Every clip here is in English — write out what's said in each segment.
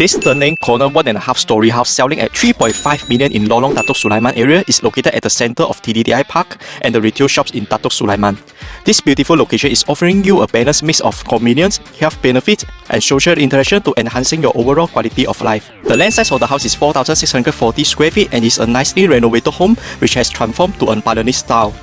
This stunning corner 1.5 story house selling at 3.5 million in Lorong Datuk Sulaiman area is located at the center of TTDI Park and the retail shops in Datuk Sulaiman. This beautiful location is offering you a balanced mix of convenience, health benefits, and social interaction to enhancing your overall quality of life. The land size of the house is 4,640 square feet and is a nicely renovated home which has transformed to a Balinese style.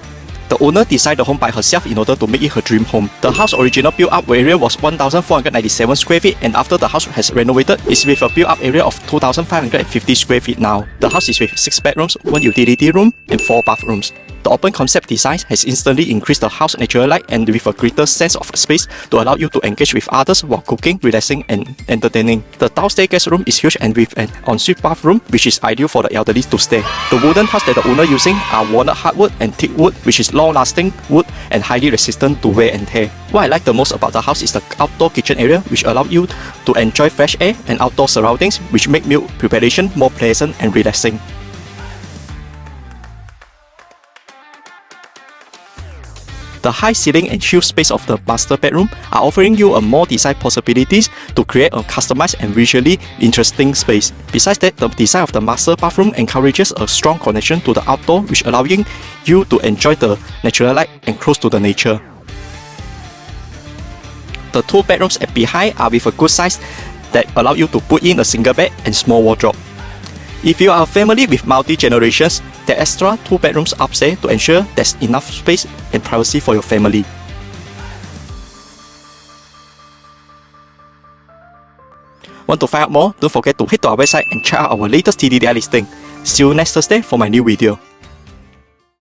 The owner designed the home by herself in order to make it her dream home. The house original built-up area was 1,497 square feet, and after the house has renovated, it's with a built-up area of 2,550 square feet now. The house is with 6 bedrooms, 1 utility room, and 4 bathrooms. The open concept design has instantly increased the house natural light and with a greater sense of space to allow you to engage with others while cooking, relaxing, and entertaining. The downstairs guest room is huge and with an ensuite bathroom, which is ideal for the elderly to stay. The wooden tiles that the owner using are walnut hardwood and teak wood, which is long-lasting wood and highly resistant to wear and tear. What I like the most about the house is the outdoor kitchen area, which allows you to enjoy fresh air and outdoor surroundings, which make meal preparation more pleasant and relaxing. The high ceiling and huge space of the master bedroom are offering you a more design possibilities to create a customized and visually interesting space. Besides that, the design of the master bathroom encourages a strong connection to the outdoor, which allowing you to enjoy the natural light and close to the nature. The 2 bedrooms at behind are with a good size that allow you to put in a single bed and small wardrobe. If you are a family with multi-generations, there are extra 2 bedrooms upstairs to ensure there's enough space and privacy for your family. Want to find out more? Don't forget to head to our website and check out our latest TTDI listing. See you next Thursday for my new video.